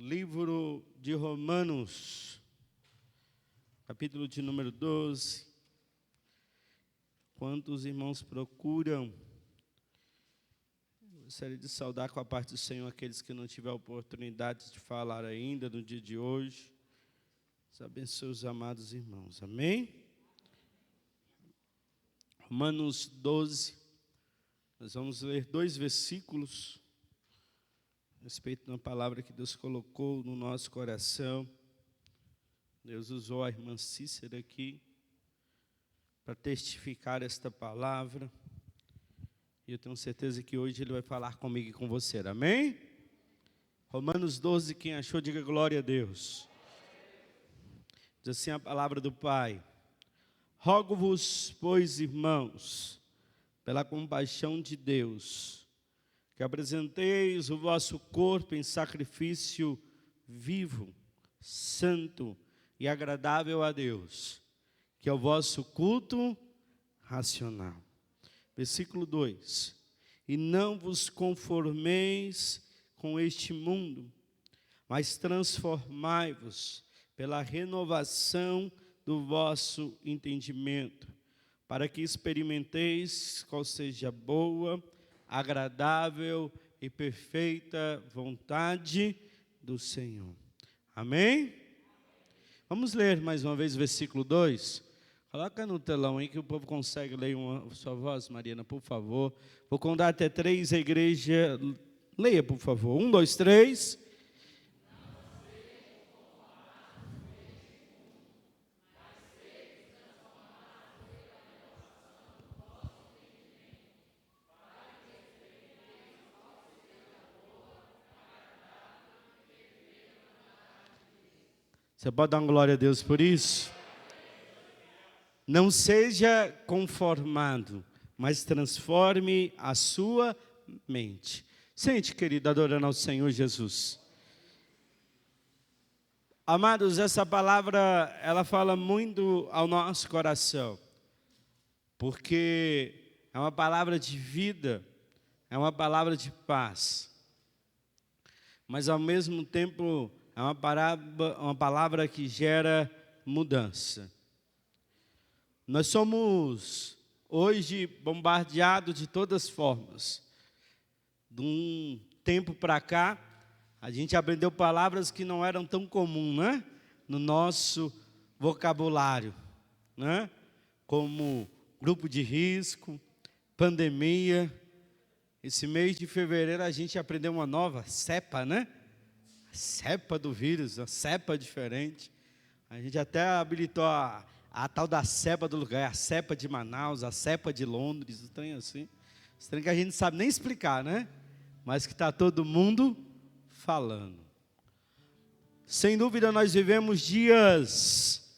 Livro de Romanos, capítulo de número 12. Quantos irmãos procuram? Gostaria de saudar com a parte do Senhor aqueles que não tiveram oportunidade de falar ainda no dia de hoje. Deus abençoe os amados irmãos. Amém? Romanos 12. Nós vamos ler 2 versículos a respeito da palavra que Deus colocou no nosso coração. Deus usou a irmã Cícera aqui para testificar esta palavra. E eu tenho certeza que hoje Ele vai falar comigo e com você. Amém? Romanos 12, quem achou, diga glória a Deus. Diz assim a palavra do Pai: rogo-vos, pois, irmãos, pela compaixão de Deus, que apresenteis o vosso corpo em sacrifício vivo, santo e agradável a Deus, que é o vosso culto racional. Versículo 2: e não vos conformeis com este mundo, mas transformai-vos pela renovação do vosso entendimento, para que experimenteis qual seja a boa, agradável e perfeita vontade do Senhor. Amém? Vamos ler mais uma vez o versículo 2. Coloca no telão aí que o povo consegue ler sua voz, Mariana, por favor. Vou contar até 3, a igreja... Leia, por favor. 1, 2, 3... Você pode dar uma glória a Deus por isso? Não seja conformado, mas transforme a sua mente. Sente, querido, adorando ao Senhor Jesus. Amados, essa palavra, ela fala muito ao nosso coração, porque é uma palavra de vida, é uma palavra de paz, mas ao mesmo tempo é uma palavra que gera mudança. Nós somos hoje bombardeados de todas as formas. De um tempo para cá, a gente aprendeu palavras que não eram tão comuns, né? No nosso vocabulário, né? Como grupo de risco, pandemia. Esse mês de fevereiro a gente aprendeu uma nova cepa, né? Cepa do vírus, a cepa diferente. A gente até habilitou a tal da cepa do lugar, a cepa de Manaus, a cepa de Londres, um trem assim. Esse trem que a gente não sabe nem explicar, né? Mas que está todo mundo falando. Sem dúvida nós vivemos dias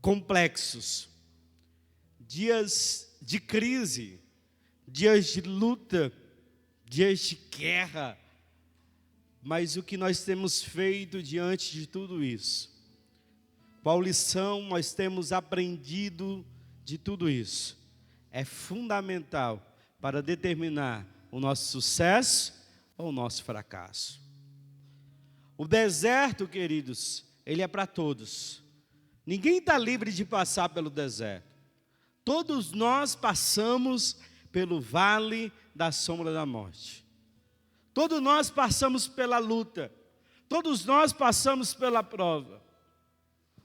complexos, dias de crise, dias de luta, dias de guerra. Mas o que nós temos feito diante de tudo isso? Qual lição nós temos aprendido de tudo isso? É fundamental para determinar o nosso sucesso ou o nosso fracasso. O deserto, queridos, ele é para todos. Ninguém está livre de passar pelo deserto. Todos nós passamos pelo vale da sombra da morte. Todos nós passamos pela luta, todos nós passamos pela prova.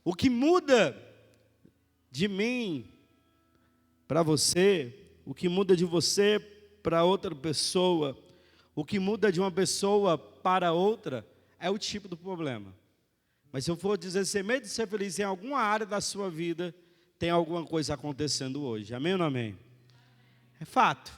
O que muda de mim para você, o que muda de você para outra pessoa, o que muda de uma pessoa para outra, é o tipo do problema. Mas se eu for dizer sem medo de ser feliz em alguma área da sua vida, tem alguma coisa acontecendo hoje. Amém ou não amém? É fato.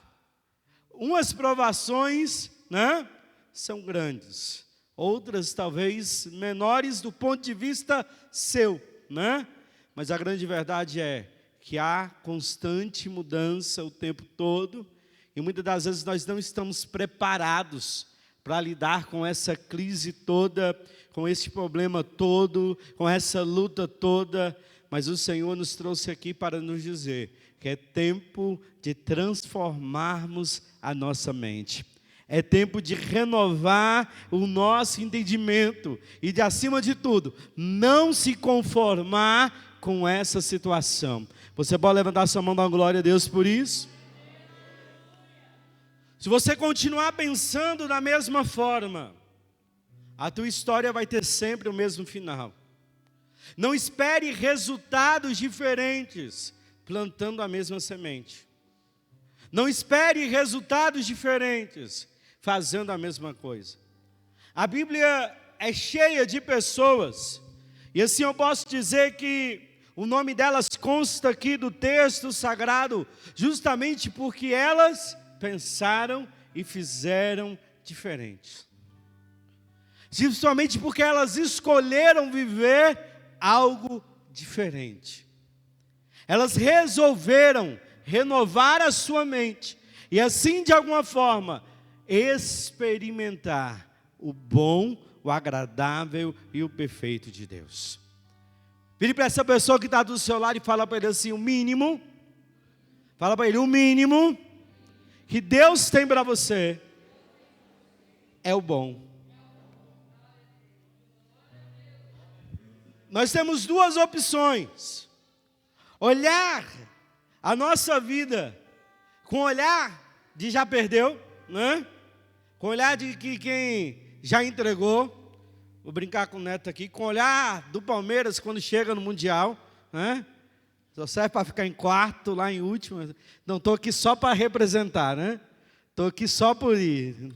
Umas provações, né, são grandes, outras talvez menores do ponto de vista seu, né? Mas a grande verdade é que há constante mudança o tempo todo, e muitas das vezes nós não estamos preparados para lidar com essa crise toda, com esse problema todo, com essa luta toda, mas o Senhor nos trouxe aqui para nos dizer que é tempo de transformarmos a nossa mente. É tempo de renovar o nosso entendimento e, de acima de tudo, não se conformar com essa situação. Você pode levantar sua mão e dar glória a Deus por isso? Se você continuar pensando da mesma forma, a tua história vai ter sempre o mesmo final. Não espere resultados diferentes plantando a mesma semente. Não espere resultados diferentes fazendo a mesma coisa. A Bíblia é cheia de pessoas, e assim eu posso dizer que o nome delas consta aqui do texto sagrado, justamente porque elas pensaram e fizeram diferente. Simplesmente porque elas escolheram viver algo diferente. Elas resolveram renovar a sua mente e assim, de alguma forma, experimentar o bom, o agradável e o perfeito de Deus. Vire para essa pessoa que está do seu lado e fala para ele assim, o mínimo que Deus tem para você é o bom. Nós temos duas opções: olhar a nossa vida com olhar de já perdeu, né? Com olhar de que quem já entregou, vou brincar com o Neto aqui, com olhar do Palmeiras quando chega no Mundial, né? Só serve para ficar em quarto, lá em último. Não estou aqui só para representar, né? Estou aqui só por ir.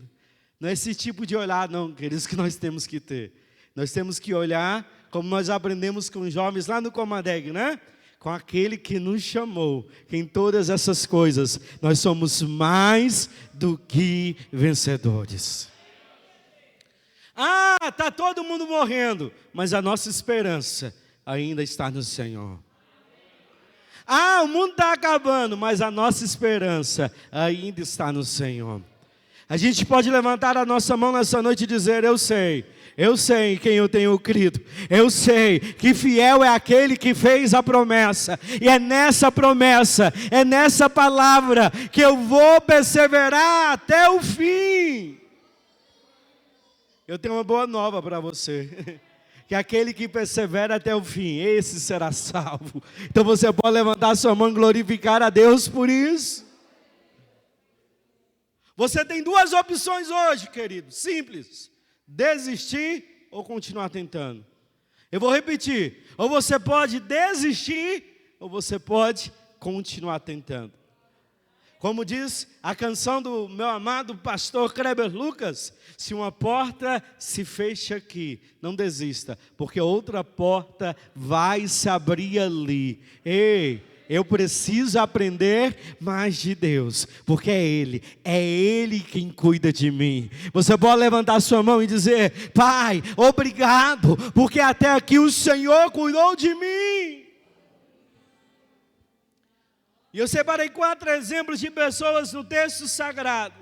Não é esse tipo de olhar, não, queridos, que nós temos que ter. Nós temos que olhar, como nós aprendemos com os jovens lá no Comadeg, né? Com aquele que nos chamou, que em todas essas coisas nós somos mais do que vencedores. Ah, está todo mundo morrendo, mas a nossa esperança ainda está no Senhor. Ah, o mundo está acabando, mas a nossa esperança ainda está no Senhor. A gente pode levantar a nossa mão nessa noite e dizer, eu sei em quem eu tenho crido. Eu sei que fiel é aquele que fez a promessa. E é nessa promessa, é nessa palavra que eu vou perseverar até o fim. Eu tenho uma boa nova para você. Que aquele que persevera até o fim, esse será salvo. Então você pode levantar sua mão e glorificar a Deus por isso. Você tem duas opções hoje, querido, simples: desistir ou continuar tentando. Eu vou repetir: ou você pode desistir, ou você pode continuar tentando. Como diz a canção do meu amado pastor Kleber Lucas, se uma porta se fecha aqui, não desista, porque outra porta vai se abrir ali. Ei, eu preciso aprender mais de Deus, porque é Ele quem cuida de mim. Você pode levantar sua mão e dizer, Pai, obrigado, porque até aqui o Senhor cuidou de mim. E eu separei 4 exemplos de pessoas no texto sagrado,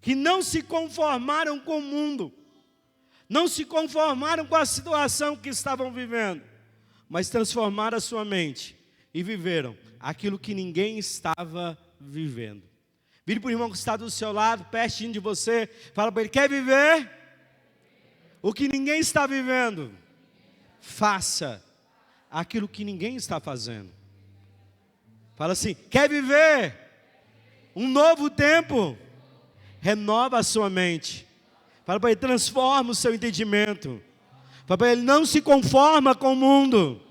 que não se conformaram com o mundo, não se conformaram com a situação que estavam vivendo, mas transformaram a sua mente e viveram aquilo que ninguém estava vivendo. Vire para o irmão que está do seu lado, pertinho de você, fala para ele, quer viver o que ninguém está vivendo? Faça aquilo que ninguém está fazendo. Fala assim, quer viver um novo tempo? Renova a sua mente. Fala para ele, transforma o seu entendimento. Fala para ele, não se conforma com o mundo.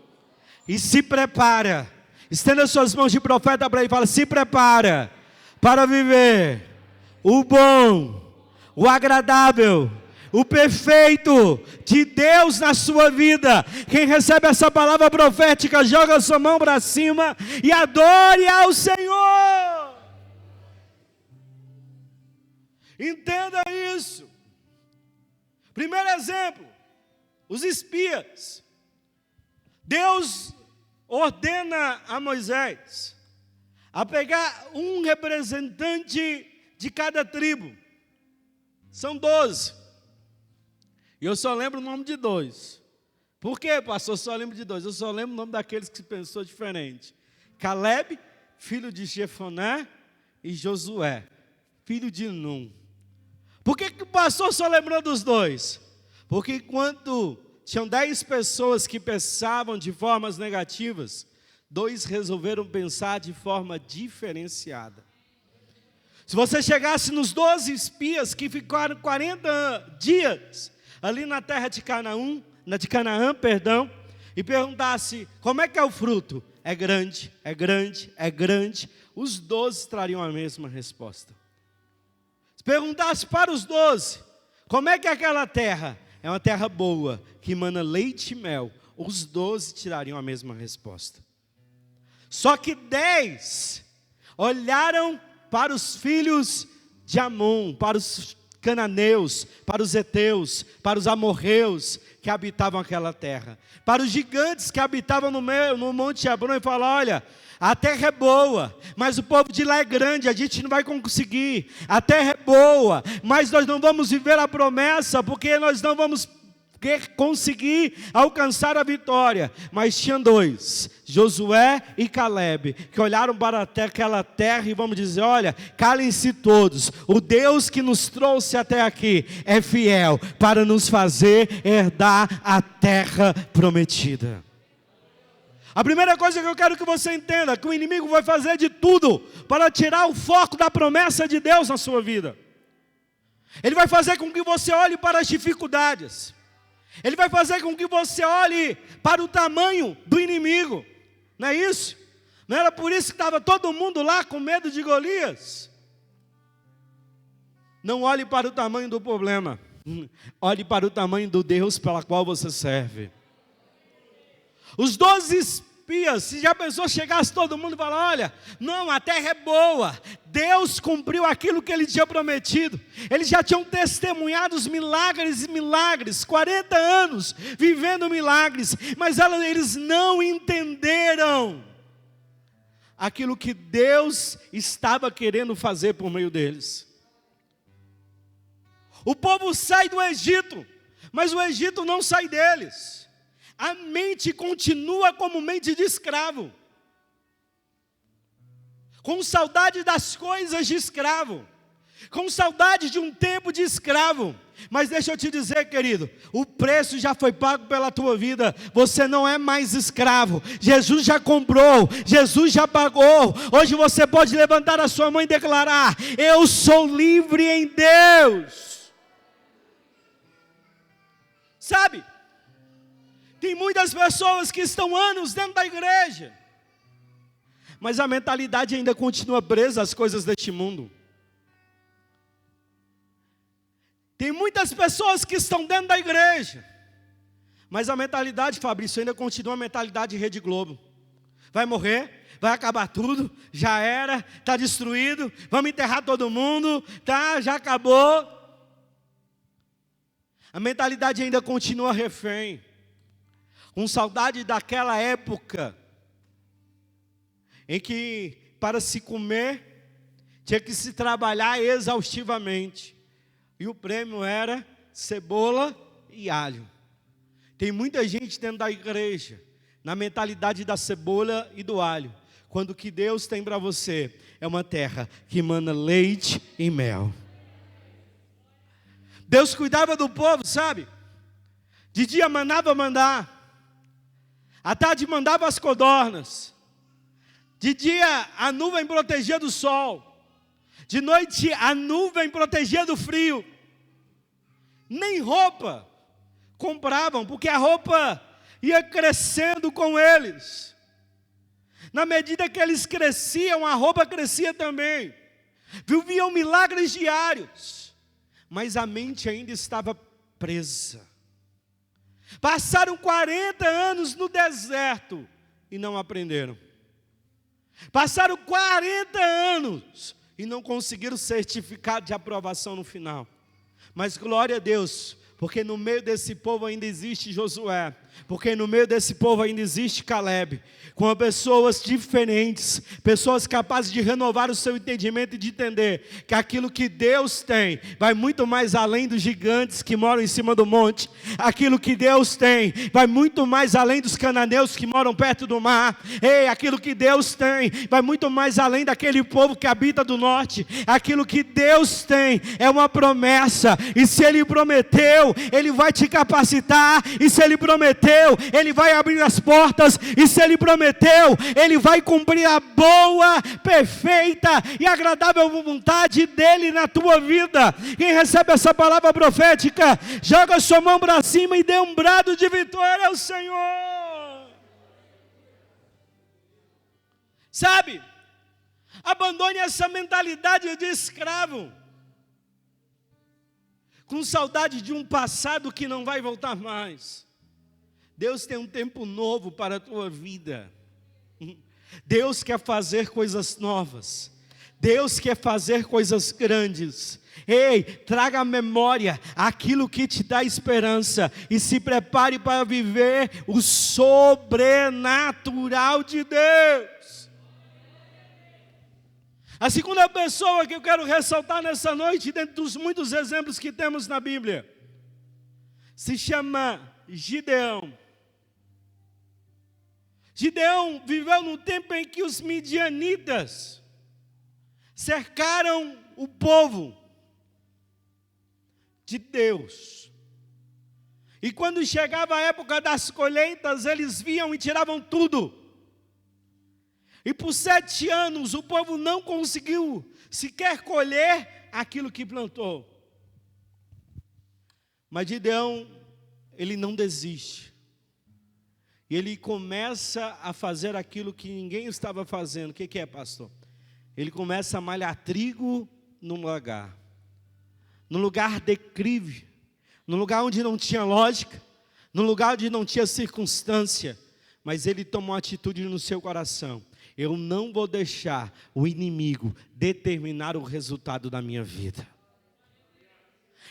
E se prepara. Estenda suas mãos de profeta para ele e fala, se prepara para viver o bom, o agradável, o perfeito de Deus na sua vida. Quem recebe essa palavra profética, joga a sua mão para cima e adore ao Senhor. Entenda isso. Primeiro exemplo, os espias. Deus ordena a Moisés a pegar um representante de cada tribo. São 12. E eu só lembro o nome de 2. Por quê, pastor? Eu só lembro de 2. Eu só lembro o nome daqueles que pensou diferente. Caleb, filho de Jefoné, e Josué, filho de Num. Por que o pastor só lembrou dos dois? Porque enquanto tinham 10 pessoas que pensavam de formas negativas, 2 resolveram pensar de forma diferenciada. Se você chegasse nos 12 espias que ficaram 40 dias ali na terra de Canaã, e perguntasse, como é que é o fruto? É grande, é grande, é grande. Os 12 trariam a mesma resposta. Se perguntasse para os 12, como é que é aquela terra? É uma terra boa, que emana leite e mel. Os 12 tirariam a mesma resposta. Só que 10 olharam para os filhos de Amon, para os cananeus, para os heteus, para os amorreus que habitavam aquela terra, para os gigantes que habitavam no Monte Hebron, e falaram, olha, a terra é boa, mas o povo de lá é grande, a gente não vai conseguir. A terra é boa, mas nós não vamos viver a promessa, porque nós não vamos conseguir alcançar a vitória. Mas tinha 2, Josué e Caleb, que olharam para aquela terra e vamos dizer, olha, calem-se todos, o Deus que nos trouxe até aqui é fiel para nos fazer herdar a terra prometida. A primeira coisa que eu quero que você entenda, que o inimigo vai fazer de tudo para tirar o foco da promessa de Deus na sua vida. Ele vai fazer com que você olhe para as dificuldades. Ele vai fazer com que você olhe para o tamanho do inimigo. Não é isso? Não era por isso que estava todo mundo lá com medo de Golias? Não olhe para o tamanho do problema. Olhe para o tamanho do Deus pela qual você serve. Os 12 espias, se já pensou, chegasse todo mundo e falar, olha, não, a terra é boa, Deus cumpriu aquilo que Ele tinha prometido. Eles já tinham testemunhado os milagres e milagres, 40 anos vivendo milagres, mas eles não entenderam aquilo que Deus estava querendo fazer por meio deles. O povo sai do Egito, mas o Egito não sai deles. A mente continua como mente de escravo, com saudade das coisas de escravo, com saudade de um tempo de escravo. Mas deixa eu te dizer, querido, o preço já foi pago pela tua vida. Você não é mais escravo. Jesus já comprou, Jesus já pagou. Hoje você pode levantar a sua mão e declarar, eu sou livre em Deus. Sabe, tem muitas pessoas que estão anos dentro da igreja, mas a mentalidade ainda continua presa às coisas deste mundo. Tem muitas pessoas que estão dentro da igreja, mas a mentalidade, Fabrício, ainda continua a mentalidade de Rede Globo. Vai morrer, vai acabar tudo, já era, está destruído, vamos enterrar todo mundo, tá, já acabou. A mentalidade ainda continua refém, com saudade daquela época, em que para se comer, tinha que se trabalhar exaustivamente, e o prêmio era cebola e alho. Tem muita gente dentro da igreja, na mentalidade da cebola e do alho, quando o que Deus tem para você, é uma terra que emana leite e mel. Deus cuidava do povo, sabe? De dia mandava mandar, à tarde mandava as codornas, de dia a nuvem protegia do sol, de noite a nuvem protegia do frio. Nem roupa compravam, porque a roupa ia crescendo com eles. Na medida que eles cresciam, a roupa crescia também. Viviam milagres diários, mas a mente ainda estava presa. Passaram 40 anos no deserto e não aprenderam. Passaram 40 anos e não conseguiram certificado de aprovação no final. Mas glória a Deus, Porque no meio desse povo ainda existe Josué. Porque no meio desse povo ainda existe Caleb. Com pessoas diferentes. Pessoas capazes de renovar o seu entendimento e de entender que aquilo que Deus tem vai muito mais além dos gigantes que moram em cima do monte. Aquilo que Deus tem vai muito mais além dos cananeus que moram perto do mar. Ei, aquilo que Deus tem vai muito mais além daquele povo que habita do norte. Aquilo que Deus tem é uma promessa. E se Ele prometeu, Ele vai te capacitar. E se Ele prometeu, Ele vai abrir as portas. E se Ele prometeu, Ele vai cumprir a boa, perfeita e agradável vontade dEle na tua vida. Quem recebe essa palavra profética, joga sua mão para cima e dê um brado de vitória ao Senhor. Sabe, abandone essa mentalidade de escravo, com saudade de um passado que não vai voltar mais. Deus tem um tempo novo para a tua vida. Deus quer fazer coisas novas. Deus quer fazer coisas grandes. Ei, traga à memória aquilo que te dá esperança e se prepare para viver o sobrenatural de Deus. A segunda pessoa que eu quero ressaltar nessa noite, dentro dos muitos exemplos que temos na Bíblia, se chama Gideão. Gideão viveu no tempo em que os midianitas cercaram o povo de Deus. E quando chegava a época das colheitas, eles vinham e tiravam tudo. E por 7 anos o povo não conseguiu sequer colher aquilo que plantou. Mas Gideão, ele não desiste. E ele começa a fazer aquilo que ninguém estava fazendo. O que é, pastor? Ele começa a malhar trigo num lugar declive, num lugar onde não tinha lógica, num lugar onde não tinha circunstância, mas ele tomou uma atitude no seu coração: eu não vou deixar o inimigo determinar o resultado da minha vida.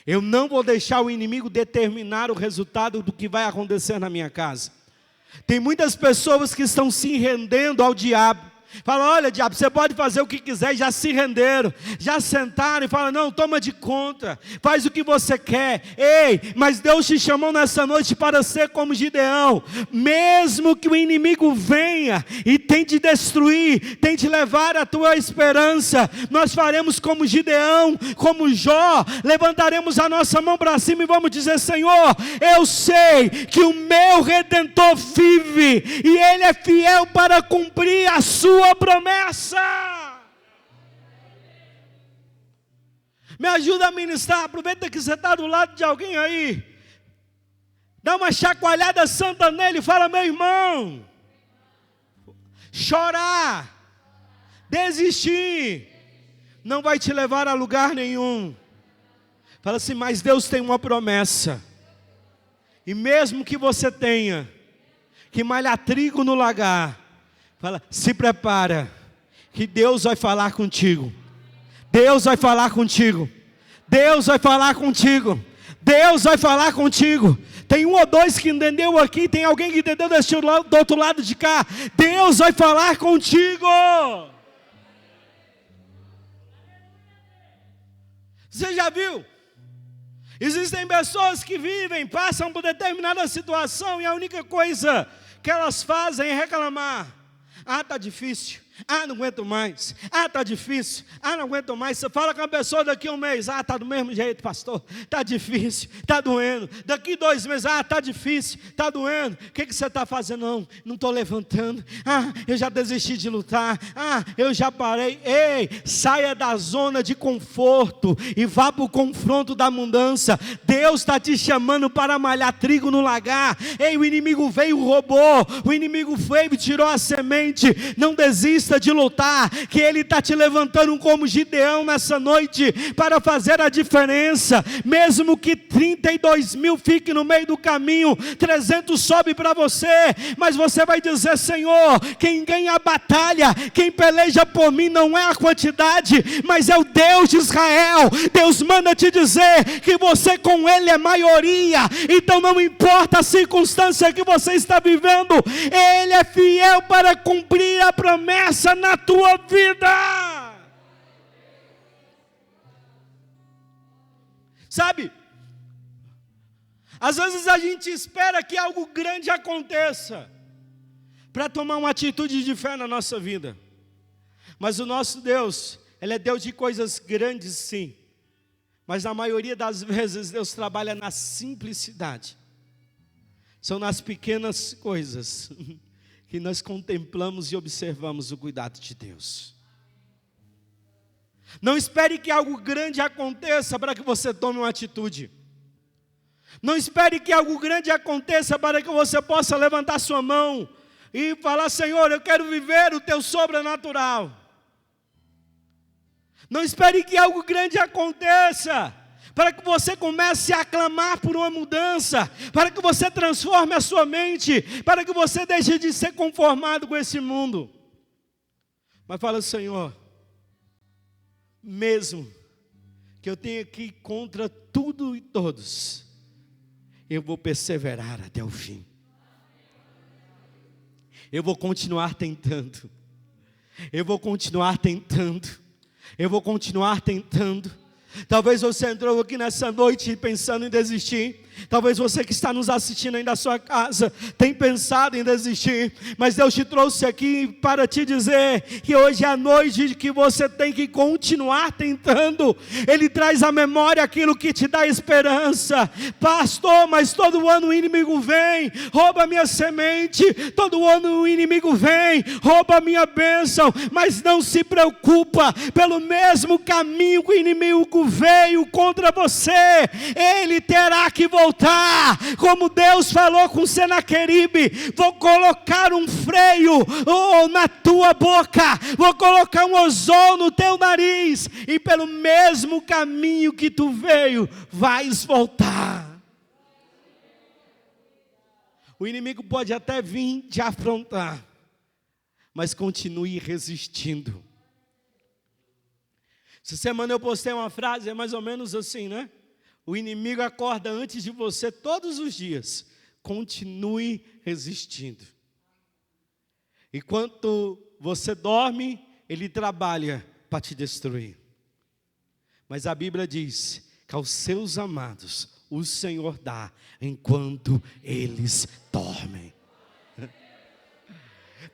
Eu não vou deixar o inimigo determinar o resultado do que vai acontecer na minha casa. Tem muitas pessoas que estão se rendendo ao diabo. Fala: olha, diabo, você pode fazer o que quiser. Já se renderam, já sentaram e falam: não, toma de conta, faz o que você quer. Ei, mas Deus te chamou nessa noite para ser como Gideão. Mesmo que o inimigo venha e tente destruir, tente levar a tua esperança, nós faremos como Gideão, como Jó. Levantaremos a nossa mão para cima e vamos dizer: Senhor, eu sei que o meu Redentor vive e Ele é fiel para cumprir a sua promessa. Me ajuda a ministrar. Aproveita que você está do lado de alguém aí, dá uma chacoalhada santa nele e fala: meu irmão, chorar, desistir não vai te levar a lugar nenhum. Fala assim: mas Deus tem uma promessa, e mesmo que você tenha que malhar trigo no lagar, fala: se prepara, que Deus vai falar contigo. Deus vai falar contigo. Deus vai falar contigo. Deus vai falar contigo. Tem um ou dois que entendeu aqui, tem alguém que entendeu do outro lado de cá. Deus vai falar contigo. Você já viu? Existem pessoas que vivem, passam por determinada situação e a única coisa que elas fazem é reclamar. Ah, está difícil. Ah, não aguento mais. Ah, está difícil. Ah, não aguento mais. Você fala com a pessoa daqui a 1 mês. Ah, está do mesmo jeito, pastor. Está difícil, está doendo. Daqui 2 meses. Ah, está difícil, está doendo. O que você está fazendo? Não estou levantando. Ah, eu já desisti de lutar. Ah, eu já parei. Ei, saia da zona de conforto e vá para o confronto da mudança. Deus está te chamando para malhar trigo no lagar. Ei, o inimigo veio e roubou. O inimigo veio e tirou a semente. Não desista gosta de lutar, que Ele está te levantando como Gideão nessa noite, para fazer a diferença, mesmo que 32 mil fiquem no meio do caminho, 300 sobe para você, mas você vai dizer: Senhor, quem ganha a batalha, quem peleja por mim não é a quantidade, mas é o Deus de Israel. Deus manda te dizer que você com Ele é maioria, então não importa a circunstância que você está vivendo, Ele é fiel para cumprir a promessa na tua vida. Sabe, às vezes a gente espera que algo grande aconteça para tomar uma atitude de fé na nossa vida, mas o nosso Deus, Ele é Deus de coisas grandes, sim, mas na maioria das vezes Deus trabalha na simplicidade. São nas pequenas coisas que nós contemplamos e observamos o cuidado de Deus. Não espere que algo grande aconteça para que você tome uma atitude. Não espere que algo grande aconteça para que você possa levantar sua mão e falar: Senhor, eu quero viver o teu sobrenatural. Não espere que algo grande aconteça para que você comece a clamar por uma mudança, para que você transforme a sua mente, para que você deixe de ser conformado com esse mundo. Mas fala: Senhor, mesmo que eu tenha que ir contra tudo e todos, eu vou perseverar até o fim. Eu vou continuar tentando. Eu vou continuar tentando. Eu vou continuar tentando. Talvez você entrou aqui nessa noite pensando em desistir. Talvez você que está nos assistindo aí da sua casa tem pensado em desistir, mas Deus te trouxe aqui para te dizer que hoje é a noite que você tem que continuar tentando. Ele traz à memória aquilo que te dá esperança. Pastor, mas todo ano o inimigo vem, rouba a minha semente, todo ano o inimigo vem, rouba a minha bênção, mas não se preocupa, pelo mesmo caminho que o inimigo veio contra você, ele terá que voltar, como Deus falou com Senaqueribe: vou colocar um freio na tua boca, vou colocar um ozônio no teu nariz, e pelo mesmo caminho que tu veio, vais voltar. O inimigo pode até vir te afrontar, mas continue resistindo. Essa semana eu postei uma frase, é mais ou menos assim, né? O inimigo acorda antes de você todos os dias. Continue resistindo. Enquanto você dorme, ele trabalha para te destruir. Mas a Bíblia diz que aos seus amados o Senhor dá enquanto eles dormem.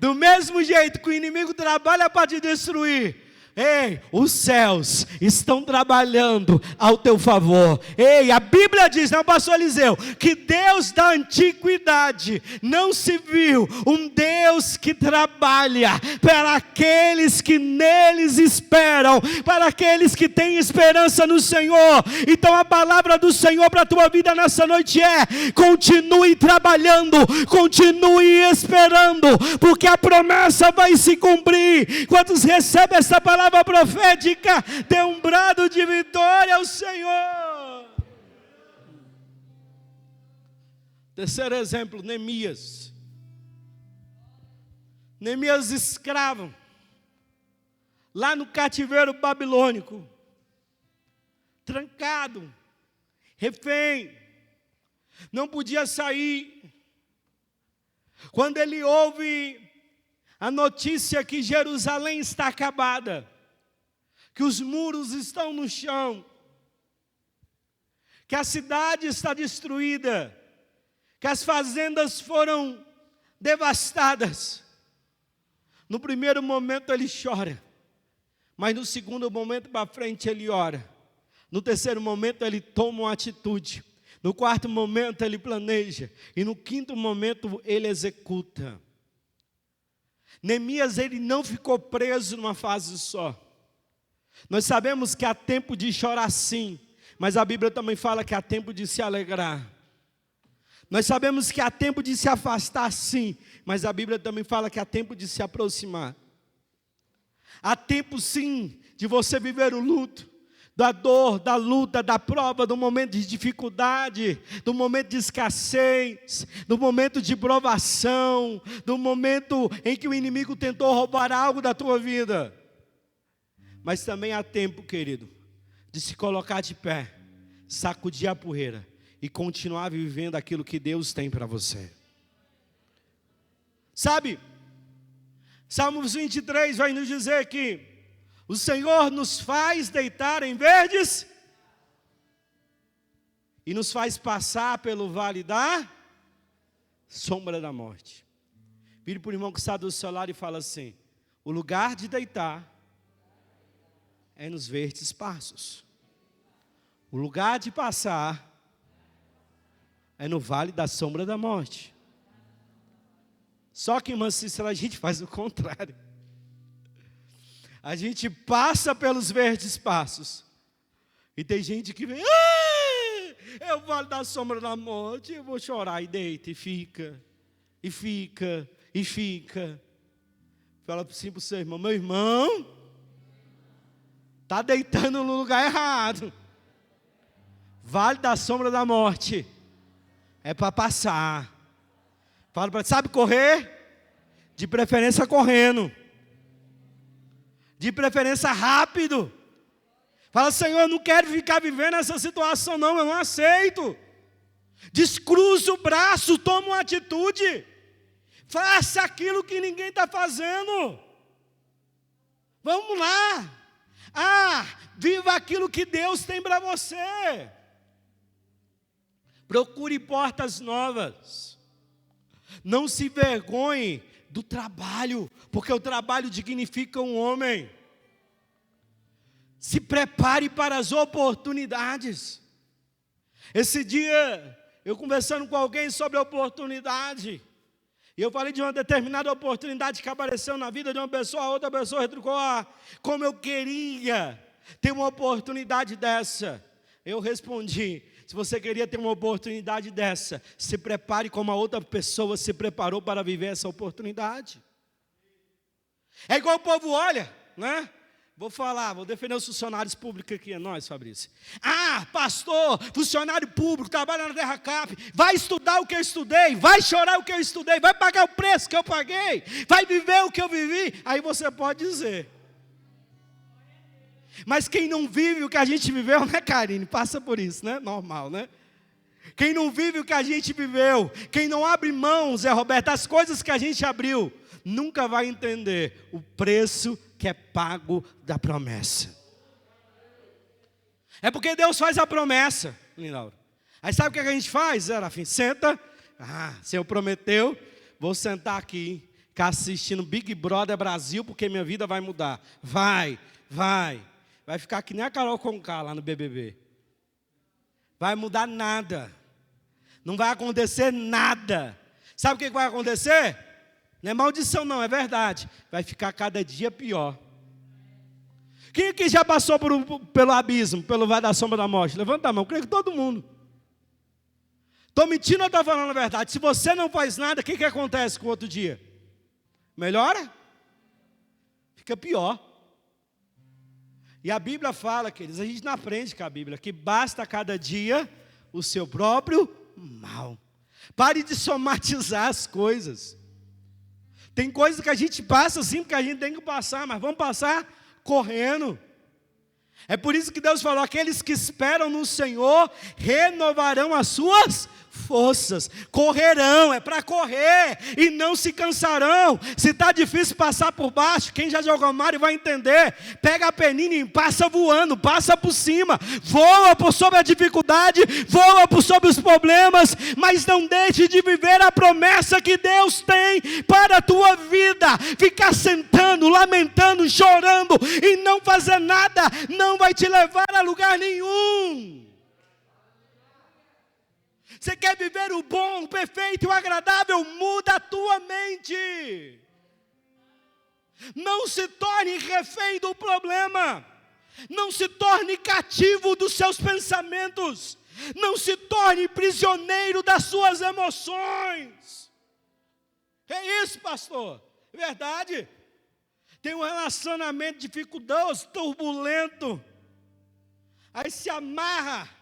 Do mesmo jeito que o inimigo trabalha para te destruir, ei, os céus estão trabalhando ao teu favor. Ei, a Bíblia diz, não, pastor Eliseu, que Deus da antiguidade não se viu um Deus que trabalha para aqueles que neles esperam, para aqueles que têm esperança no Senhor. Então a palavra do Senhor para a tua vida nessa noite é: continue trabalhando, continue esperando, porque a promessa vai se cumprir. Quantos recebem essa palavra profética? Dê um brado de vitória ao Senhor. Terceiro exemplo, Neemias. Neemias escravo, lá no cativeiro babilônico, trancado, refém, não podia sair. Quando ele ouve a notícia que Jerusalém está acabada, que os muros estão no chão, que a cidade está destruída, que as fazendas foram devastadas, no primeiro momento ele chora, mas no segundo momento para frente ele ora, no terceiro momento ele toma uma atitude, no quarto momento ele planeja, e no quinto momento ele executa. Neemias, ele não ficou preso numa fase só. Nós sabemos que há tempo de chorar sim, mas a Bíblia também fala que há tempo de se alegrar. Nós sabemos que há tempo de se afastar sim, mas a Bíblia também fala que há tempo de se aproximar. Há tempo sim de você viver o luto, da dor, da luta, da prova, do momento de dificuldade, do momento de escassez, do momento de provação, do momento em que o inimigo tentou roubar algo da tua vida. Mas também há tempo, querido, de se colocar de pé, sacudir a poeira e continuar vivendo aquilo que Deus tem para você. Sabe, Salmos 23 vai nos dizer que o Senhor nos faz deitar em verdes e nos faz passar pelo vale da sombra da morte. Vire para o irmão que está do seu lado e fala assim: o lugar de deitar é nos verdes pastos. O lugar de passar é no vale da sombra da morte. Só que, irmã Cícera, a gente faz o contrário. A gente passa pelos verdes pastos. E tem gente que vem, é o vale da sombra da morte, eu vou chorar, e deita, e fica, e fica, e fica. Fala assim para o seu irmão: meu irmão, está deitando no lugar errado. Vale da sombra da morte é para passar. Fala para ele: sabe correr? De preferência correndo. De preferência rápido. Fala: Senhor, eu não quero ficar vivendo essa situação não, eu não aceito. Descruza o braço, toma uma atitude. Faça aquilo que ninguém está fazendo. Vamos lá. Viva aquilo que Deus tem para você. Procure portas novas. Não se envergonhe do trabalho, porque o trabalho dignifica um homem. Se prepare para as oportunidades. Esse dia, eu conversando com alguém sobre a oportunidade, e eu falei de uma determinada oportunidade que apareceu na vida de uma pessoa, a outra pessoa retrucou: como eu queria ter uma oportunidade dessa. Eu respondi: se você queria ter uma oportunidade dessa, se prepare como a outra pessoa se preparou para viver essa oportunidade. É igual o povo olha, né? Vou defender os funcionários públicos aqui, é nós, Fabrício. Pastor, funcionário público, trabalha na Terra Cap, vai estudar o que eu estudei, vai chorar o que eu estudei, vai pagar o preço que eu paguei, vai viver o que eu vivi. Aí você pode dizer. Mas quem não vive o que a gente viveu, né, Karine? Passa por isso, né? Normal, né? Quem não vive o que a gente viveu, quem não abre mão, Zé Roberto, das coisas que a gente abriu, nunca vai entender o preço que é pago da promessa. É porque Deus faz a promessa, Linaura. Aí sabe o que a gente faz, Serafim? Senta. Senhor prometeu, vou sentar aqui, ficar assistindo Big Brother Brasil, porque minha vida vai mudar. Vai ficar que nem a Carol Conká lá no BBB. Vai mudar nada. Não vai acontecer nada. Sabe o que vai acontecer? Não é maldição não, é verdade. Vai ficar cada dia pior. Quem aqui já passou pelo abismo, pelo vale da sombra da morte? Levanta a mão, creio que todo mundo. Estou mentindo ou estou falando a verdade? Se você não faz nada, o que acontece com o outro dia? Melhora? Fica pior. E a Bíblia fala, queridos, a gente não aprende com a Bíblia, que basta cada dia o seu próprio mal. Pare de somatizar as coisas. Tem coisas que a gente passa assim, porque a gente tem que passar, mas vamos passar correndo. É por isso que Deus falou: aqueles que esperam no Senhor renovarão as suas forças, correrão, é para correr, e não se cansarão. Se está difícil passar por baixo, quem já jogou Mario vai entender, pega a peninha e passa voando, passa por cima, voa por sobre a dificuldade, voa por sobre os problemas, mas não deixe de viver a promessa que Deus tem para a tua vida. Ficar sentando, lamentando, chorando e não fazer nada, não vai te levar a lugar nenhum. Você quer viver o bom, o perfeito e o agradável? Muda a tua mente. Não se torne refém do problema. Não se torne cativo dos seus pensamentos. Não se torne prisioneiro das suas emoções. É isso, pastor. Verdade. tem um relacionamento dificultoso, turbulento, aí se amarra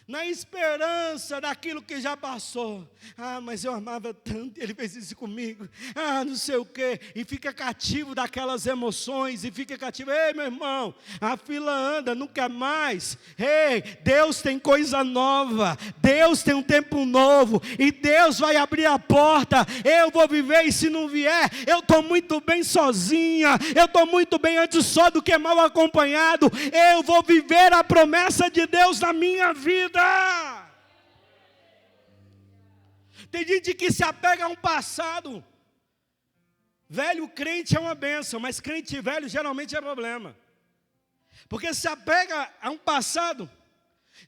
na esperança daquilo que já passou. Ah, mas eu amava tanto, ele fez isso comigo. Ah, não sei o quê. E fica cativo daquelas emoções, e fica cativo. Ei, meu irmão, a fila anda, não quer mais. Ei, Deus tem coisa nova. Deus tem um tempo novo. E Deus vai abrir a porta. Eu vou viver, e se não vier, eu estou muito bem sozinha. Eu estou muito bem antes só do que mal acompanhado. Eu vou viver a promessa de Deus na minha vida. Tem gente que se apega a um passado. Velho crente é uma bênção, mas crente velho geralmente é problema. Porque se apega a um passado.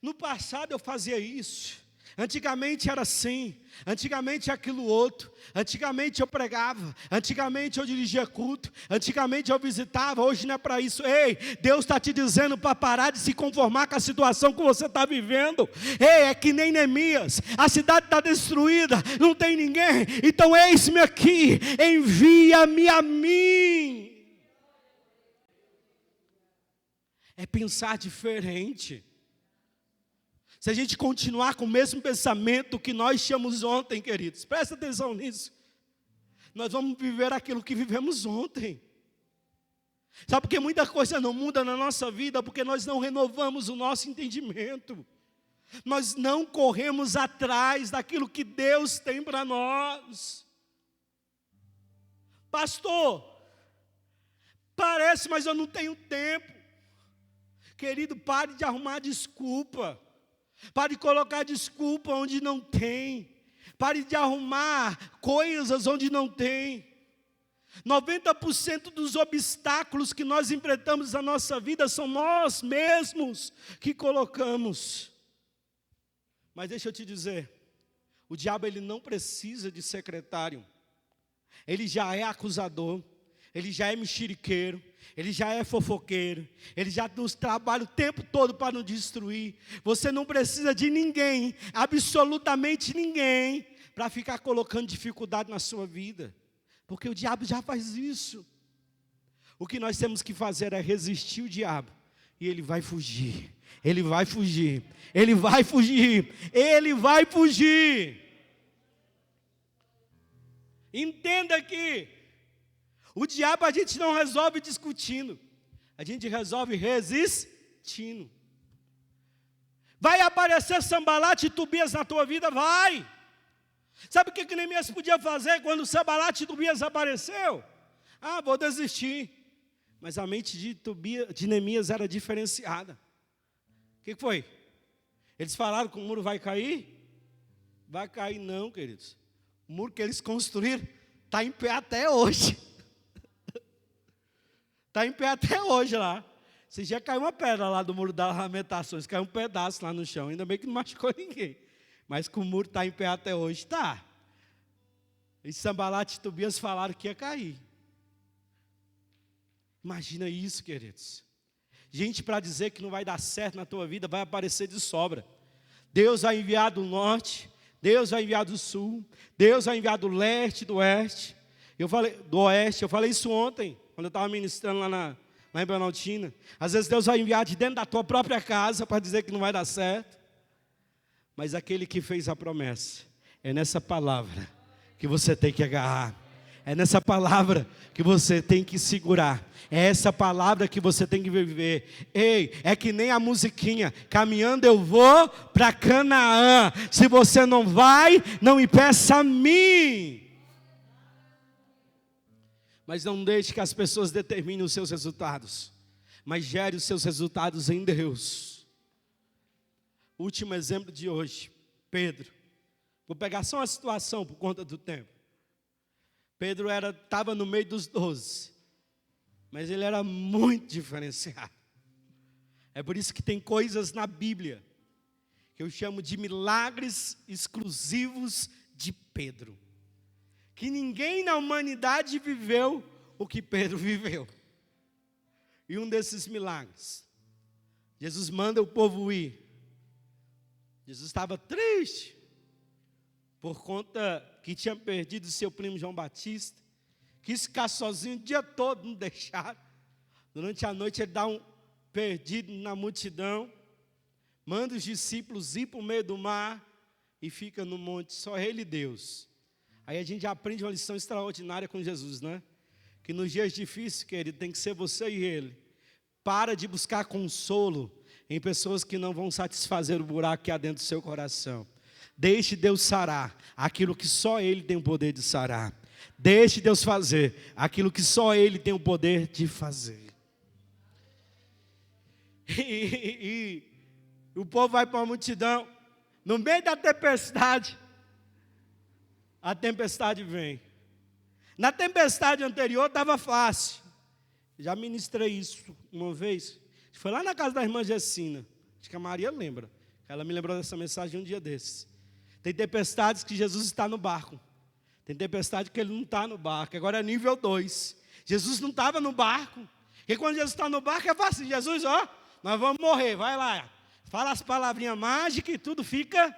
No passado eu fazia isso. Antigamente era assim. Antigamente aquilo outro. Antigamente eu pregava. Antigamente eu dirigia culto. Antigamente eu visitava. Hoje não é para isso. Ei, Deus está te dizendo para parar de se conformar com a situação que você está vivendo. Ei, é que nem Neemias. A cidade está destruída. Não tem ninguém. Então eis-me aqui. Envia-me a mim. É pensar diferente. Se a gente continuar com o mesmo pensamento que nós tínhamos ontem, queridos, presta atenção nisso. Nós vamos viver aquilo que vivemos ontem. Sabe por que muita coisa não muda na nossa vida? Porque nós não renovamos o nosso entendimento. Nós não corremos atrás daquilo que Deus tem para nós. Pastor, parece, mas eu não tenho tempo. Querido, pare de arrumar desculpa. Pare de colocar desculpa onde não tem. Pare de arrumar coisas onde não tem. 90% dos obstáculos que nós enfrentamos na nossa vida são nós mesmos que colocamos. Mas deixa eu te dizer, o diabo ele não precisa de secretário. Ele já é acusador, ele já é mexeriqueiro, ele já é fofoqueiro, ele já nos trabalha o tempo todo para nos destruir. Você não precisa de ninguém, absolutamente ninguém, para ficar colocando dificuldade na sua vida, porque o diabo já faz isso. O que nós temos que fazer é resistir o diabo, e ele vai fugir, ele vai fugir, ele vai fugir, ele vai fugir. Entenda que o diabo a gente não resolve discutindo, a gente resolve resistindo. Vai aparecer Sambalate e Tobias na tua vida? Vai. Sabe o que Neemias podia fazer quando Sambalate e Tobias apareceu? Ah, vou desistir. Mas a mente de Neemias era diferenciada. O que foi? Eles falaram que o muro vai cair? Vai cair não, queridos. O muro que eles construíram está em pé até hoje. Está em pé até hoje lá. Esse dia caiu uma pedra lá do muro das lamentações. Caiu um pedaço lá no chão. Ainda bem que não machucou ninguém. Mas que o muro está em pé até hoje. Está. E Sambalate e Tobias falaram que ia cair. Imagina isso, queridos. Gente para dizer que não vai dar certo na tua vida, vai aparecer de sobra. Deus vai enviar do norte. Deus vai enviar do sul. Deus vai enviar do leste, do oeste. Do oeste. Eu falei isso ontem, quando eu estava ministrando lá em Planaltina. Às vezes Deus vai enviar de dentro da tua própria casa para dizer que não vai dar certo. Mas aquele que fez a promessa, é nessa palavra que você tem que agarrar. É nessa palavra que você tem que segurar. É essa palavra que você tem que viver. Ei, é que nem a musiquinha. Caminhando eu vou para Canaã. Se você não vai, não me peça a mim. Mas não deixe que as pessoas determinem os seus resultados. Mas gere os seus resultados em Deus. Último exemplo de hoje. Pedro. Vou pegar só uma situação por conta do tempo. Pedro estava no meio dos 12, mas ele era muito diferenciado. É por isso que tem coisas na Bíblia que eu chamo de milagres exclusivos de Pedro, que ninguém na humanidade viveu o que Pedro viveu. E um desses milagres, Jesus manda o povo ir. Jesus estava triste por conta que tinha perdido seu primo João Batista, Quis ficar sozinho o dia todo, não deixaram. Durante a noite ele dá um perdido na multidão, manda os discípulos ir para o meio do mar e fica no monte, só ele e Deus. Aí a gente aprende uma lição extraordinária com Jesus, né? Que nos dias difíceis, querido, tem que ser você e ele. Para de buscar consolo em pessoas que não vão satisfazer o buraco que há dentro do seu coração. Deixe Deus sarar aquilo que só Ele tem o poder de sarar. Deixe Deus fazer aquilo que só Ele tem o poder de fazer. E o povo vai para a multidão. No meio da tempestade, a tempestade vem. Na tempestade anterior estava fácil. Já ministrei isso uma vez. Foi lá na casa da irmã Gessina. Acho que a Maria lembra. Ela me lembrou dessa mensagem um dia desses. Tem tempestades que Jesus está no barco. Tem tempestade que ele não está no barco. Agora é nível 2. Jesus não estava no barco. Porque quando Jesus está no barco é fácil. Jesus, ó, nós vamos morrer. Vai lá. Fala as palavrinhas mágicas e tudo fica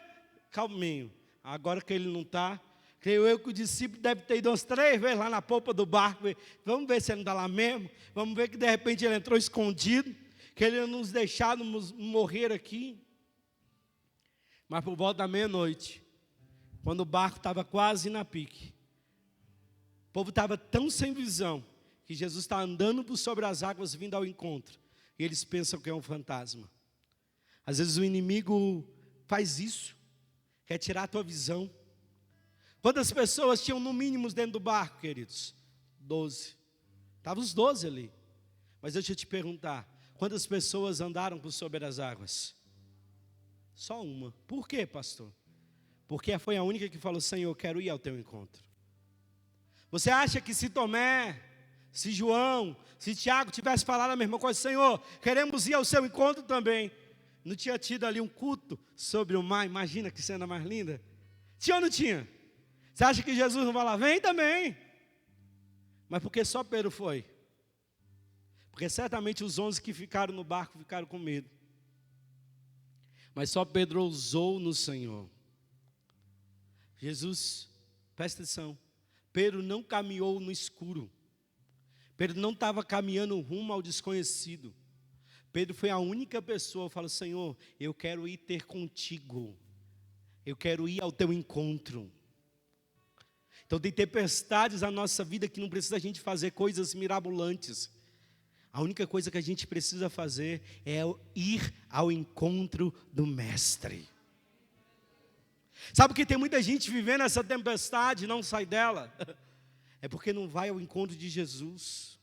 calminho. Agora que ele não está, creio eu que o discípulo deve ter ido umas 3 vezes lá na polpa do barco. Vamos ver se ele não está lá mesmo. Vamos ver que de repente ele entrou escondido. Que ele não nos deixarmos morrer aqui. Mas por volta da meia-noite, quando o barco estava quase na pique, o povo estava tão sem visão, que Jesus está andando por sobre as águas, vindo ao encontro, e eles pensam que é um fantasma. Às vezes o inimigo faz isso, quer tirar a tua visão. Quantas pessoas tinham no mínimo dentro do barco, queridos? 12. Estavam os 12 ali. Mas deixa eu te perguntar, quantas pessoas andaram por sobre as águas? Só uma. Por quê, pastor? Porque foi a única que falou, Senhor, eu quero ir ao teu encontro. Você acha que se Tomé, se João, se Tiago tivesse falado a mesma coisa, Senhor, queremos ir ao seu encontro também, não tinha tido ali um culto sobre o mar? Imagina que cena mais linda. Tinha ou não tinha? Você acha que Jesus não vai lá? Vem também. Mas por que só Pedro foi? Porque certamente os 11 que ficaram no barco ficaram com medo. Mas só Pedro ousou no Senhor. Jesus, presta atenção, Pedro não caminhou no escuro. Pedro não estava caminhando rumo ao desconhecido. Pedro foi a única pessoa que falou, Senhor, eu quero ir ter contigo. Eu quero ir ao teu encontro. Então tem tempestades na nossa vida que não precisa a gente fazer coisas mirabolantes. A única coisa que a gente precisa fazer é ir ao encontro do Mestre. Sabe que tem muita gente vivendo essa tempestade e não sai dela? É porque não vai ao encontro de Jesus.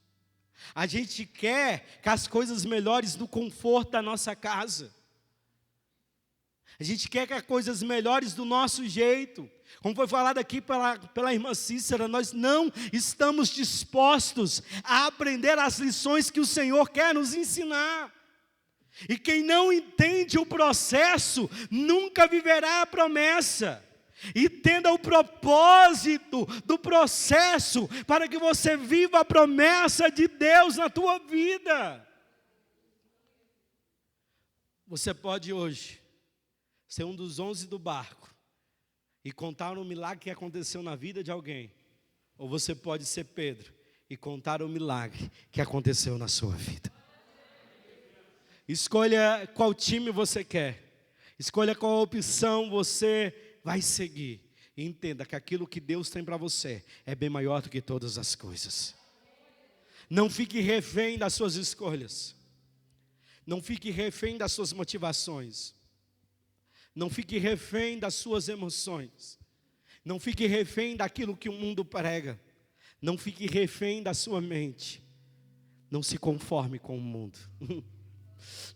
A gente quer que as coisas melhores no conforto da nossa casa. A gente quer que as coisas melhores do nosso jeito. Como foi falado aqui pela irmã Cícera, nós não estamos dispostos a aprender as lições que o Senhor quer nos ensinar. E quem não entende o processo, nunca viverá a promessa. Entenda o propósito do processo, para que você viva a promessa de Deus na tua vida. Você pode hoje ser um dos 11 do barco e contar um milagre que aconteceu na vida de alguém. Ou você pode ser Pedro e contar um milagre que aconteceu na sua vida. Escolha qual time você quer. Escolha qual opção você vai seguir. E entenda que aquilo que Deus tem para você é bem maior do que todas as coisas. Não fique refém das suas escolhas. Não fique refém das suas motivações. Não fique refém das suas emoções. Não fique refém daquilo que o mundo prega. Não fique refém da sua mente. Não se conforme com o mundo.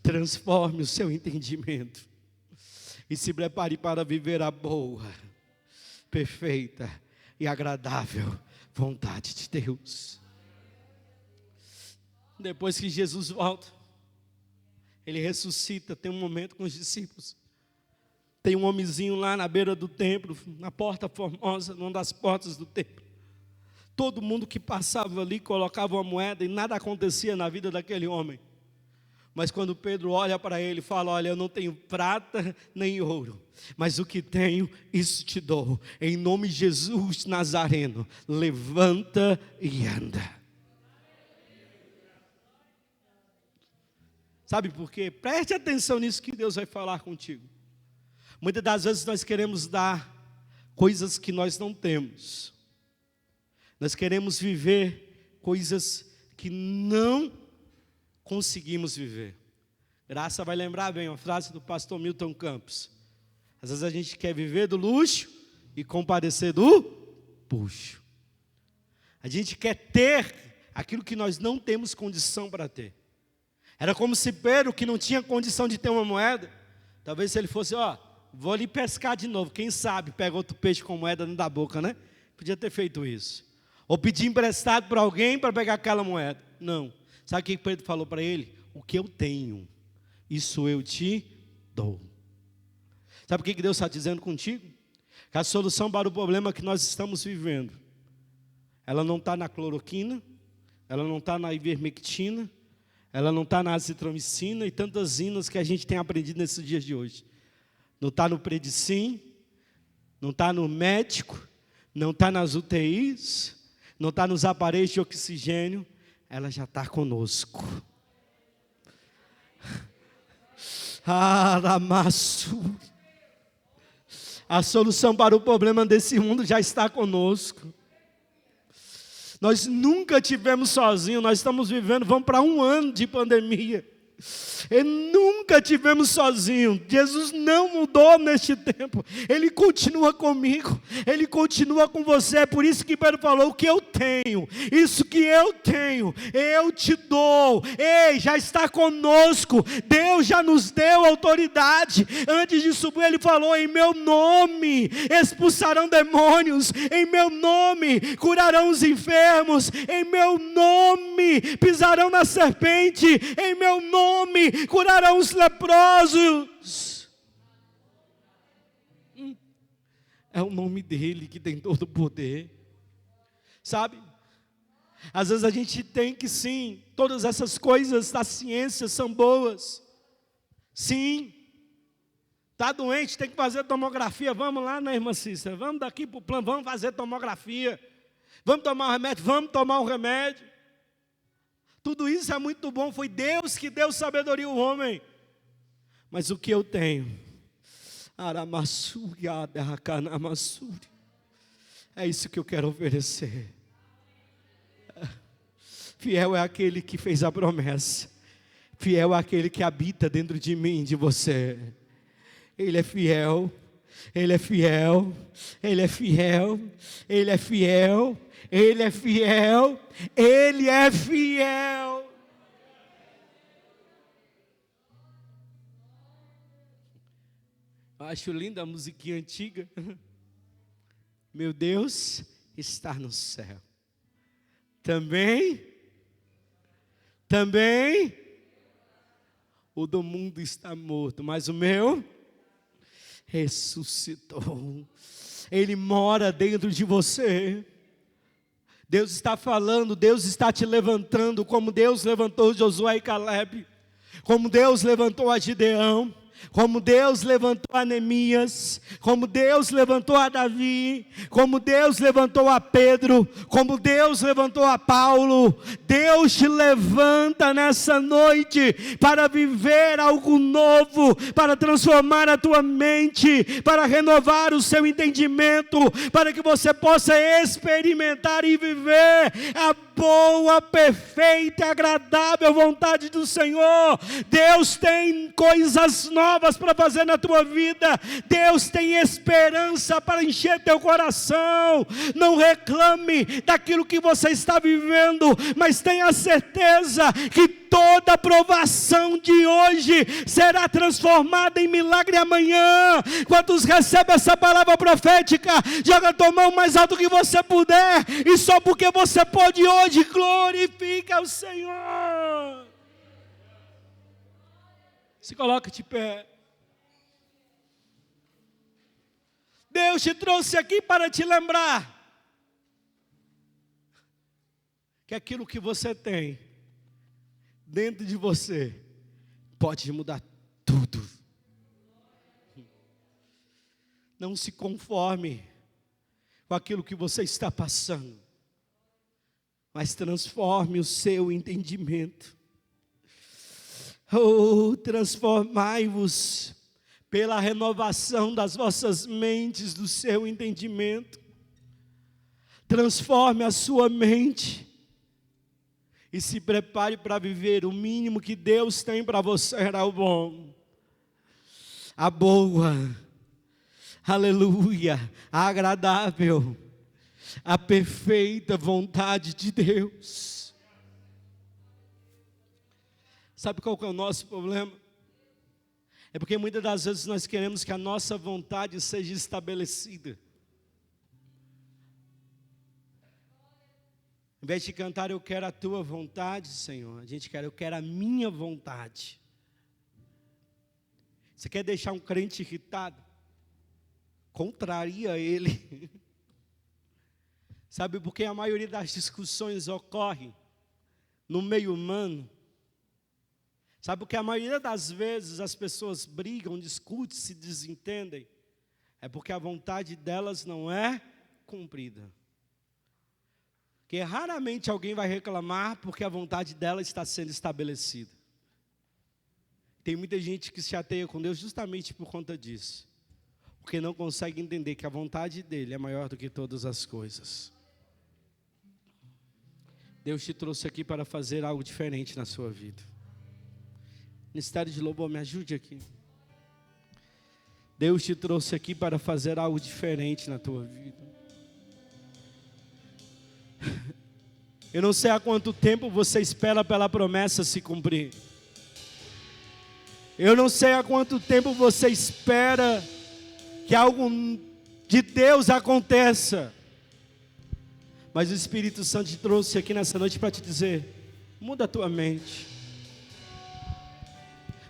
Transforme o seu entendimento. E se prepare para viver a boa, perfeita e agradável vontade de Deus. Depois que Jesus volta, Ele ressuscita, tem um momento com os discípulos. Tem um homenzinho lá na beira do templo, na porta formosa, numa das portas do templo. Todo mundo que passava ali colocava uma moeda e nada acontecia na vida daquele homem. Mas quando Pedro olha para ele e fala: olha, eu não tenho prata nem ouro, mas o que tenho, isso te dou. Em nome de Jesus Nazareno, levanta e anda. Sabe por quê? Preste atenção nisso que Deus vai falar contigo. Muitas das vezes nós queremos dar coisas que nós não temos. Nós queremos viver coisas que não conseguimos viver. Graça vai lembrar bem uma frase do pastor Milton Campos. Às vezes a gente quer viver do luxo e compadecer do puxo. A gente quer ter aquilo que nós não temos condição para ter. Era como se Pedro, que não tinha condição de ter uma moeda, talvez se ele fosse, vou ali pescar de novo, quem sabe pega outro peixe com moeda dentro da boca, né? Podia ter feito isso. Ou pedir emprestado para alguém para pegar aquela moeda. Não. Sabe o que Pedro falou para ele? O que eu tenho, isso eu te dou. Sabe o que Deus está dizendo contigo? Que a solução para o problema que nós estamos vivendo, ela não está na cloroquina, ela não está na ivermectina, ela não está na azitromicina e tantas inas que a gente tem aprendido nesses dias de hoje. Não está no Predicim, não está no médico, não está nas UTIs, não está nos aparelhos de oxigênio, ela já está conosco. A solução para o problema desse mundo já está conosco. Nós nunca tivemos sozinhos, nós estamos vivendo, vamos para 1 ano de pandemia. E nunca tivemos sozinhos. Jesus não mudou neste tempo. Ele continua comigo, Ele continua com você. É por isso que Pedro falou: o que eu tenho, isso que eu tenho, eu te dou. Ei, já está conosco. Deus já nos deu autoridade. Antes de subir ele falou: em meu nome expulsarão demônios, em meu nome curarão os enfermos, em meu nome pisarão na serpente, em meu nome curarão os leprosos. É o nome dele que tem todo o poder. Sabe? Às vezes a gente tem que sim, todas essas coisas da ciência são boas. Sim. Está doente, tem que fazer tomografia. Vamos lá, né, irmã Cícera? Vamos daqui para o plano, vamos fazer tomografia. Vamos tomar um remédio, vamos tomar um remédio. Tudo isso é muito bom, foi Deus que deu sabedoria ao homem. Mas o que eu tenho, é isso que eu quero oferecer. Fiel é aquele que fez a promessa. Fiel é aquele que habita dentro de mim, de você. Ele é fiel, Ele é fiel, Ele é fiel, Ele é fiel, Ele é fiel, Ele é fiel. Eu acho linda a musiquinha antiga. Meu Deus está no céu. Também, o do mundo está morto, mas o meu ressuscitou. Ele mora dentro de você. Deus está falando, Deus está te levantando, como Deus levantou Josué e Caleb, como Deus levantou a Gideão, como Deus levantou a Neemias, como Deus levantou a Davi, como Deus levantou a Pedro, como Deus levantou a Paulo. Deus te levanta nessa noite para viver algo novo, para transformar a tua mente, para renovar o seu entendimento, para que você possa experimentar e viver a boa, perfeita e agradável vontade do Senhor. Deus tem coisas novas para fazer na tua vida. Deus tem esperança para encher teu coração. Não reclame daquilo que você está vivendo, mas tenha certeza que toda provação de hoje será transformada em milagre amanhã. Quantos recebem essa palavra profética? Joga a tua mão mais alto que você puder, e só porque você pode hoje, glorifica o Senhor. Se coloca de pé. Deus te trouxe aqui para te lembrar que aquilo que você tem dentro de você pode mudar tudo. Não se conforme com aquilo que você está passando, mas transforme o seu entendimento. Oh, transformai-vos pela renovação das vossas mentes, do seu entendimento. Transforme a sua mente e se prepare para viver o mínimo que Deus tem para você. Era o bom, a boa, aleluia, a agradável, a perfeita vontade de Deus. Sabe qual que é o nosso problema? É porque muitas das vezes nós queremos que a nossa vontade seja estabelecida. Em vez de cantar, eu quero a tua vontade, Senhor, a gente quer, eu quero a minha vontade. Você quer deixar um crente irritado? Contraria ele. Sabe por que a maioria das discussões ocorre no meio humano? Sabe por que a maioria das vezes as pessoas brigam, discutem, se desentendem? É porque a vontade delas não é cumprida. Porque raramente alguém vai reclamar porque a vontade dela está sendo estabelecida. Tem muita gente que se chateia com Deus justamente por conta disso. Porque não consegue entender que a vontade dele é maior do que todas as coisas. Deus te trouxe aqui para fazer algo diferente na sua vida. Ministério de Louvor, me ajude aqui. Deus te trouxe aqui para fazer algo diferente na tua vida. Eu não sei há quanto tempo você espera pela promessa se cumprir. Eu não sei há quanto tempo você espera que algo de Deus aconteça. Mas o Espírito Santo te trouxe aqui nessa noite para te dizer: muda a tua mente.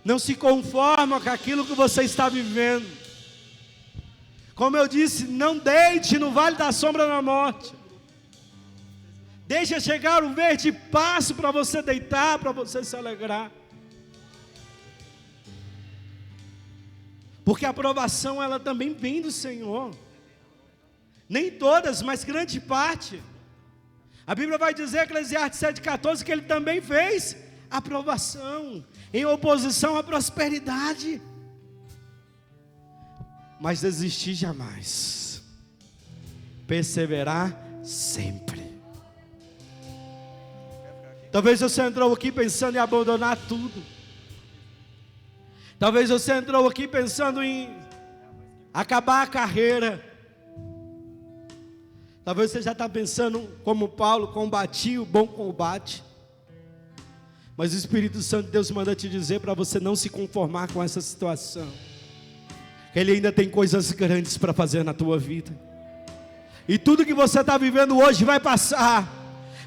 Não se conforma com aquilo que você está vivendo. Como eu disse, não deite no vale da sombra da morte. Deixa chegar um verde passo para você deitar, para você se alegrar. Porque a aprovação, ela também vem do Senhor. Nem todas, mas grande parte. A Bíblia vai dizer, Eclesiastes 7,14, que Ele também fez aprovação em oposição à prosperidade. Mas desistir jamais. Perseverar sempre. Talvez você entrou aqui pensando em abandonar tudo. Talvez você entrou aqui pensando em acabar a carreira. Talvez você já está pensando como Paulo, combati o bom combate. Mas o Espírito Santo de Deus manda te dizer para você não se conformar com essa situação. Ele ainda tem coisas grandes para fazer na tua vida. E tudo que você está vivendo hoje vai passar.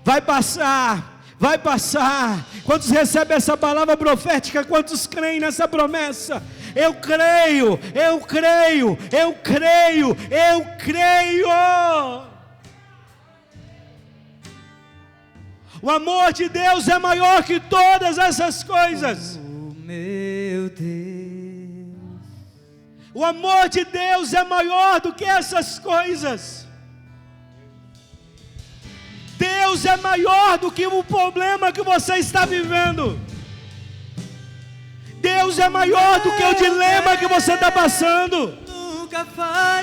Vai passar. Vai passar. Quantos recebem essa palavra profética? Quantos creem nessa promessa? Eu creio, eu creio, eu creio, eu creio. O amor de Deus é maior que todas essas coisas. Oh, meu Deus. O amor de Deus é maior do que essas coisas. Deus é maior do que o problema que você está vivendo. Deus é maior do que o dilema que você está passando. Nunca falha.